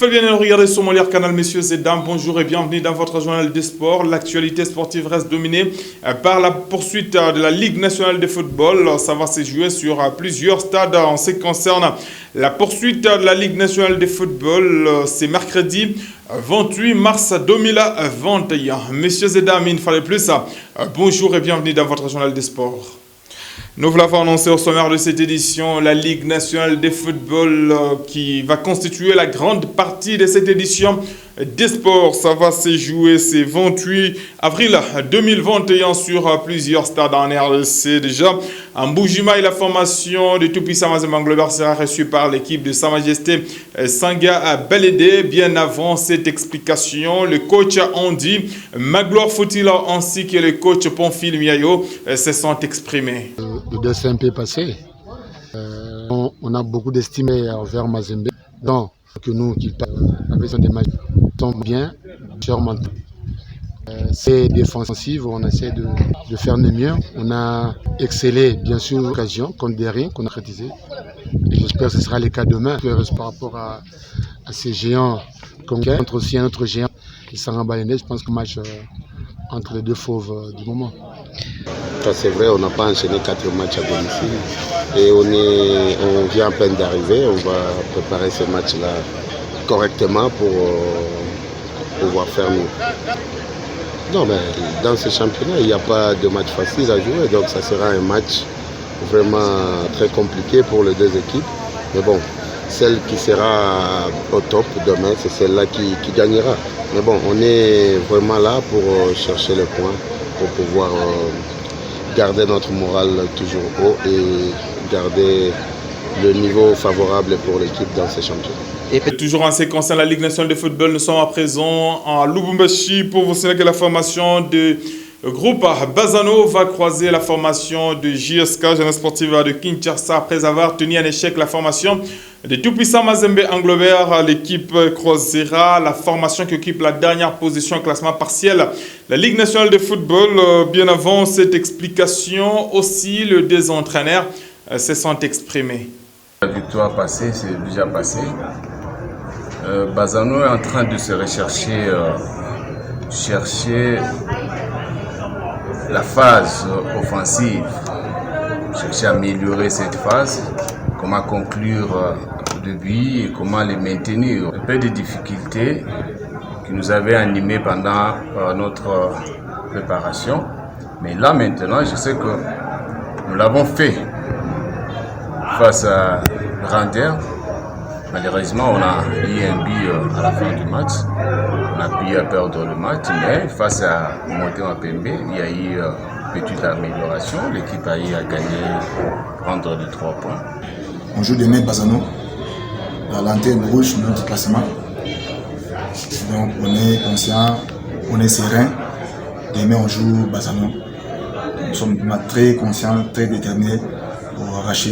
faites bien de regarder sur mon canal, messieurs et dames. Bonjour et bienvenue dans votre journal des sports. L'actualité sportive reste dominée par la poursuite de la Ligue nationale de football. Ça va se jouer sur plusieurs stades en ce qui concerne la poursuite de la Ligue nationale de football. C'est mercredi 28 mars 2021. Messieurs et dames, il ne fallait plus ça. Bonjour et bienvenue dans votre journal des sports. Nous vous l'avons annoncé au sommaire de cette édition, la Ligue nationale de football qui va constituer la grande partie de cette édition des sports. Ça va se jouer ce 28 avril 2021 sur plusieurs stades en RDC. Déjà, en Boujima, la formation de Tout-Puissant Mazembe Anglobert sera reçue par l'équipe de Sa Majesté Sanga Beledé. Bien avant cette explication, le coach Andy Magloire Foutila ainsi que le coach Ponfil Miayo se sont exprimés. Le dessin peut passer. On a beaucoup d'estime envers Mazembe. Donc, que nous, qui avec des matchs, sont bien, sûrement. C'est défensif, on essaie de faire le mieux. On a excellé, bien sûr, l'occasion contre Derry, qu'on a kritisé. Et j'espère que ce sera le cas demain. Par rapport à ces géants, contre aussi un autre géant, qui s'en Baléné, je pense que le match entre les deux fauves du moment. C'est vrai, on n'a pas enchaîné 4 matchs à domicile et on vient à peine d'arriver. On va préparer ce match-là correctement pour pouvoir faire mieux. Non, mais dans ce championnat, il n'y a pas de match facile à jouer, donc ça sera un match vraiment très compliqué pour les deux équipes. Mais bon, celle qui sera au top demain, c'est celle-là qui gagnera. Mais bon, on est vraiment là pour chercher le point, pour pouvoir garder notre morale toujours haut et garder le niveau favorable pour l'équipe dans ces championnats. Et toujours en ce qui concerne la Ligue nationale de football, nous sommes à présent à Lubumbashi pour vous signaler que la formation de groupe Bazano va croiser la formation de JSK, Jeunesse Sportive de Kinshasa, après avoir tenu en échec la formation de Tout-Puissant Mazembe Anglobert. L'équipe croisera la formation qui occupe la dernière position au classement partiel. La Ligue nationale de football, bien avant cette explication, aussi le deux entraîneurs se sont exprimés. La victoire passée, c'est déjà passé. Bazano est en train de se chercher la phase offensive, chercher à améliorer cette phase, comment conclure le but et comment les maintenir. Un peu de difficultés qui nous avaient animés pendant notre préparation. Mais là maintenant, je sais que nous l'avons fait face à Render. Malheureusement, on a eu un but à la fin du match. On a pu perdre le match, mais face à Montéon Pembe, il y a eu une petite amélioration. L'équipe a eu à gagner, prendre les 3 points. On joue demain Bazano, la lanterne rouge de notre classement. Donc on est conscient, on est serein. Demain on joue Bazano. Nous sommes très conscients, très déterminés pour arracher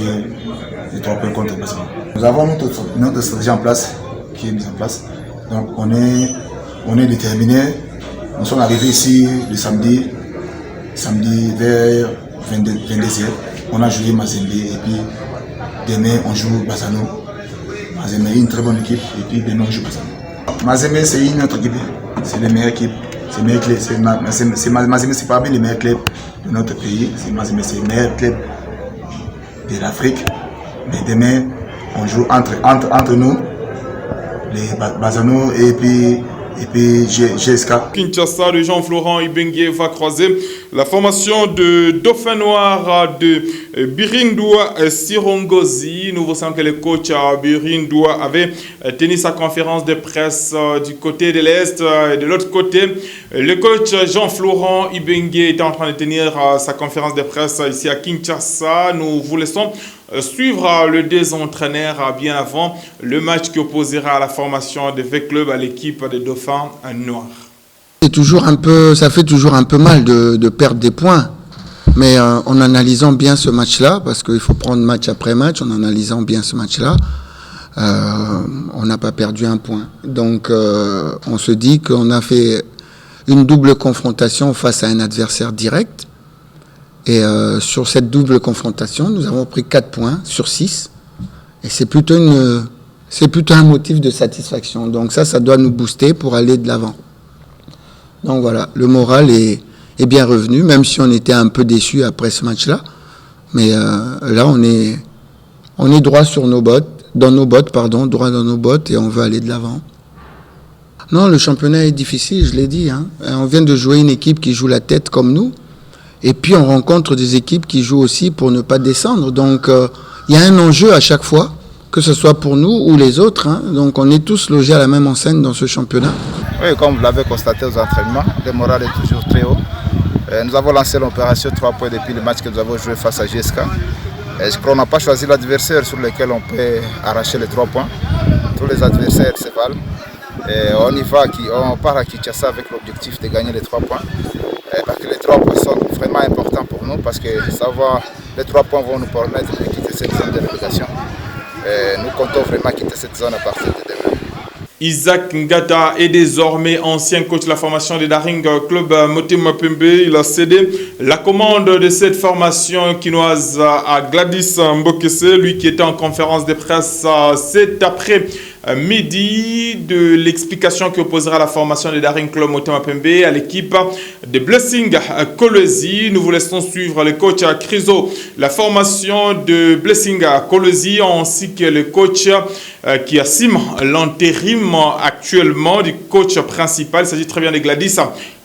les 3 points contre Bazano. Nous avons notre stratégie en place, qui est mise en place. Donc on est déterminés. Nous sommes arrivés ici le samedi vers 22h. On a joué Mazembe et puis demain on joue Bazano. Mazembe est une très bonne équipe et puis demain on joue Bazano. Mazembe c'est une autre équipe, c'est les meilleures équipes, c'est les meilleurs clubs. Mazembe c'est parmi les meilleurs clubs de notre pays. Mazembe c'est le meilleur club de l'Afrique. Mais demain on joue entre nous, les Bazano et puis GSK. Kinshasa de Jean-Florent Ibengue va croiser la formation de Dauphin Noir de Birindoua Sirongozi. Nous savons que le coach Birindoua avait tenu sa conférence de presse du côté de l'Est et de l'autre côté. Le coach Jean-Florent Ibengue est en train de tenir sa conférence de presse ici à Kinshasa. Nous vous laissons suivre le deux entraîneurs bien avant le match qui opposera la formation de V-Club à l'équipe des Dauphins Noirs. Ça fait toujours un peu mal de perdre des points, mais en analysant bien ce match-là, parce qu'il faut prendre match après match, en analysant bien ce match-là, on n'a pas perdu un point. Donc on se dit qu'on a fait une double confrontation face à un adversaire direct. Et sur cette double confrontation, nous avons pris 4 points sur 6. Et c'est plutôt c'est plutôt un motif de satisfaction. Donc ça doit nous booster pour aller de l'avant. Donc voilà, le moral est bien revenu, même si on était un peu déçus après ce match-là. Mais là, on est droit sur nos bottes, droit dans nos bottes, et on veut aller de l'avant. Non, le championnat est difficile, je l'ai dit. Hein. On vient de jouer une équipe qui joue la tête comme nous, et puis on rencontre des équipes qui jouent aussi pour ne pas descendre. Donc il y a un enjeu à chaque fois, que ce soit pour nous ou les autres. Hein. Donc on est tous logés à la même enseigne dans ce championnat. Oui, comme vous l'avez constaté aux entraînements, le moral est toujours très haut. Nous avons lancé l'opération 3 points depuis le match que nous avons joué face à GSK. Je crois qu'on n'a pas choisi l'adversaire sur lequel on peut arracher les 3 points. Tous les adversaires se valent. On part à Kinshasa avec l'objectif de gagner les 3 points. Parce que les 3 points sont vraiment importants pour nous, parce que les 3 points vont nous permettre de quitter cette zone de relégation. Nous comptons vraiment quitter cette zone à partir de demain. Isaac Ngata est désormais ancien coach de la formation des Daring Club Motema Pembe. Il a cédé la commande de cette formation quinoise à Gladys Mbokese, lui qui était en conférence de presse cet après-midi de l'explication qui opposera la formation des Daring Club Motema Pembe à l'équipe de Blessing Kolwezi. Nous vous laissons suivre le coach Criso, la formation de Blessing Kolwezi, ainsi que le coach qui assume l'intérim actuellement du coach principal. Il s'agit très bien de Gladys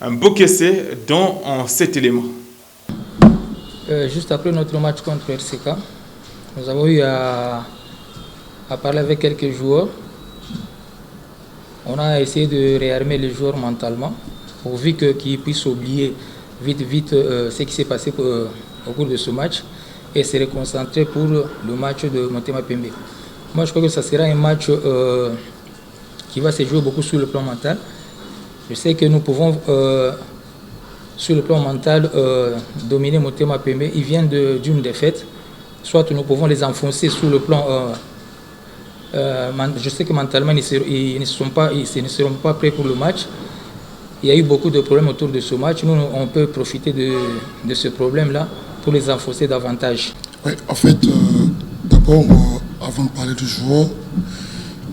Mbokese dans cet élément. Juste après notre match contre RCK, nous avons eu à parler avec quelques joueurs. On a essayé de réarmer les joueurs mentalement, pourvu qu'ils puissent oublier vite ce qui s'est passé au cours de ce match et se reconcentrer pour le match de Motema Pembe. Moi, je crois que ça sera un match qui va se jouer beaucoup sur le plan mental. Je sais que nous pouvons, sur le plan mental, dominer Motema Pembe. Ils viennent d'une défaite. Soit nous pouvons les enfoncer sur le plan... je sais que mentalement, ils ne seront pas prêts pour le match. Il y a eu beaucoup de problèmes autour de ce match. Nous, on peut profiter de ce problème-là pour les enfoncer davantage. Oui, en fait, d'abord, avant de parler du joueur,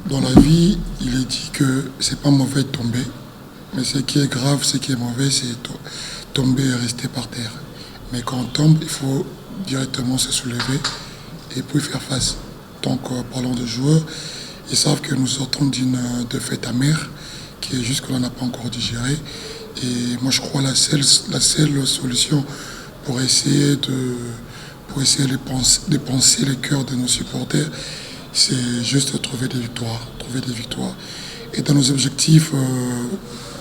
dans la vie, il est dit que c'est pas mauvais de tomber, mais ce qui est grave, ce qui est mauvais, c'est tomber et rester par terre. Mais quand on tombe, il faut directement se soulever et puis faire face. Donc, parlant de joueurs, ils savent que nous sortons d'une défaite amère qui est juste que l'on n'a pas encore digéré. Et moi, je crois la seule solution pour essayer de penser les cœurs de nos supporters, c'est juste trouver des victoires. Et dans nos objectifs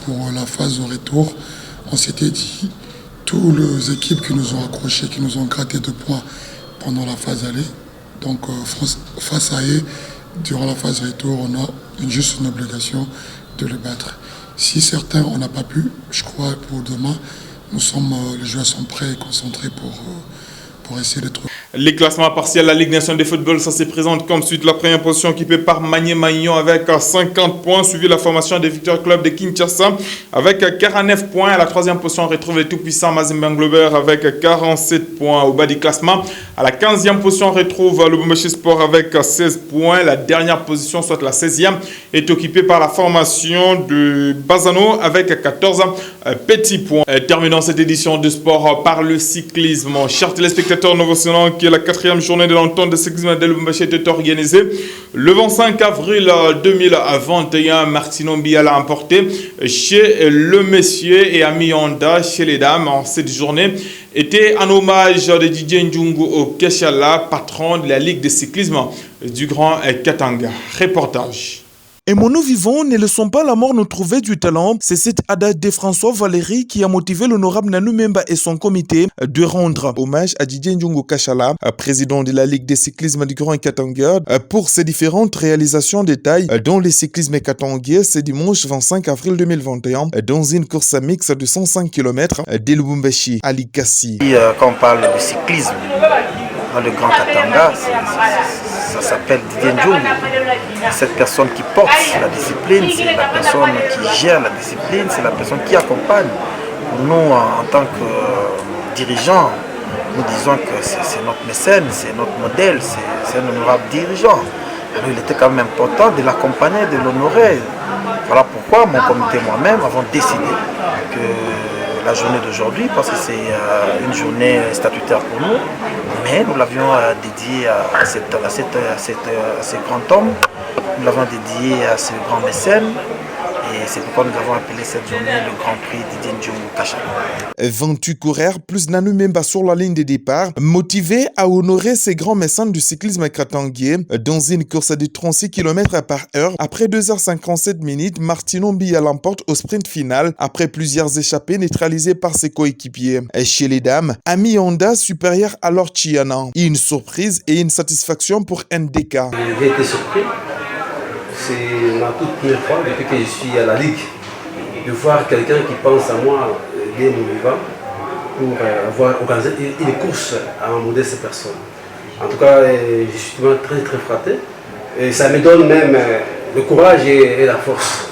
pour la phase de retour, on s'était dit, toutes les équipes qui nous ont accrochés, qui nous ont gratté 2 points pendant la phase aller, donc face à eux, durant la phase retour, on a juste une obligation de les battre. Si certains, on n'a pas pu, je crois pour demain, les joueurs sont prêts et concentrés pour essayer de trouver. Les classements partiels de la Ligue nationale de football, ça se présente comme suite. La première position occupée par Magné Magnon avec 50 points, suivi la formation des Victory Club de Kinshasa avec 49 points. À la troisième position, on retrouve les tout-puissants Mazembe Nglober avec 47 points au bas du classement. À la 15e position, on retrouve le Lubumbashi Sport avec 16 points. La dernière position, soit la 16e, est occupée par la formation de Bazano avec 14 petits points. Terminons cette édition de sport par le cyclisme. Chers téléspectateurs Novo-Sénan, qui est la 4e journée de l'entente de cyclisme de Lubumbashi était organisée le 25 avril 2021. Martino Mbiala l'a emporté chez le monsieur et Ami Honda chez les dames. Cette journée était en hommage de Didier Ndjungu Okeshala, patron de la Ligue de cyclisme du Grand Katanga. Reportage. Aimons-nous vivants, ne laissons pas la mort nous trouver du talent. C'est cet adage de François Valéry qui a motivé l'honorable Nanou Memba et son comité de rendre hommage à Didier Ndjungu Okeshala, président de la Ligue de cyclisme du Grand Katanga, pour ses différentes réalisations de taille dans le cyclisme katangais ce dimanche 25 avril 2021 dans une course mixte de 105 km de Lubumbashi à Likasi. Quand on parle de cyclisme dans le Grand Katanga, ça s'appelle Didier Ndjungu. Cette personne qui porte la discipline, c'est la personne qui gère la discipline, c'est la personne qui accompagne. Nous, en tant que dirigeants, nous disons que c'est notre mécène, c'est notre modèle, c'est un honorable dirigeant. Alors, il était quand même important de l'accompagner, de l'honorer. Voilà pourquoi mon comité et moi-même avons décidé que la journée d'aujourd'hui, parce que c'est une journée statutaire pour nous, mais nous l'avions dédiée à ce grand homme, nous l'avons dédié à ce grand mécène. Et c'est pourquoi nous avons appelé cette journée le Grand Prix Didier Ndiongo Kachala. 28 coureurs plus Nanou Memba sur la ligne de départ, motivés à honorer ces grands mécènes du cyclisme katanguais dans une course de 36 km/h. Après 2h57 minutes, Martino Mbia l'emporte au sprint final après plusieurs échappées neutralisées par ses coéquipiers. Chez les dames, Ami Honda supérieur à Laure Chiana. Une surprise et une satisfaction pour NDK. J'ai été surpris. C'est ma toute première fois depuis que je suis à la Ligue de voir quelqu'un qui pense à moi dès mon vivant pour avoir organisé une course à un modeste personne. En tout cas, je suis vraiment très flatté et ça me donne même le courage et la force.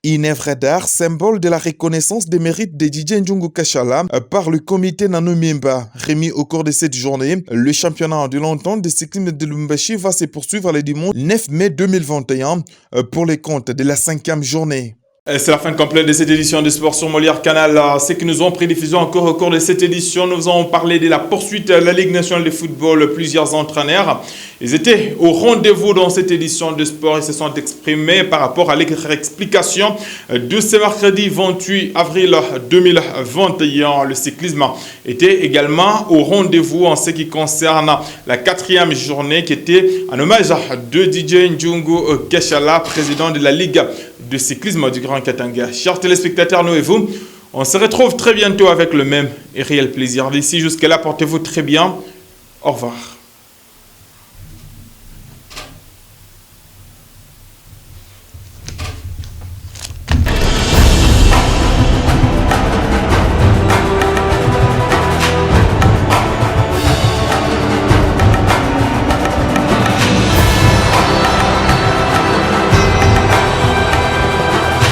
Une œuvre d'art, symbole de la reconnaissance des mérites de Didier Ndiongo Kachala par le comité Nanou Memba. Remis au cours de cette journée, le championnat de l'entente de cyclisme de Lubumbashi va se poursuivre le dimanche 9 mai 2021 pour les comptes de la 5e journée. C'est la fin complète de cette édition de Sport sur Molière Canal. Ceux qui nous ont pris diffusion encore au cours de cette édition, nous avons parlé de la poursuite de la Ligue nationale de football. Plusieurs entraîneurs, ils étaient au rendez-vous dans cette édition de Sport. Ils se sont exprimés par rapport à l'explication de ce mercredi 28 avril 2021. Le cyclisme était également au rendez-vous en ce qui concerne la 4e journée qui était en hommage de Didier Ndiongo Kachala, président de la Ligue de cyclisme du Grand Katanga. Chers téléspectateurs, nous et vous, on se retrouve très bientôt avec le même et réel plaisir. D'ici jusqu'à là, portez-vous très bien. Au revoir.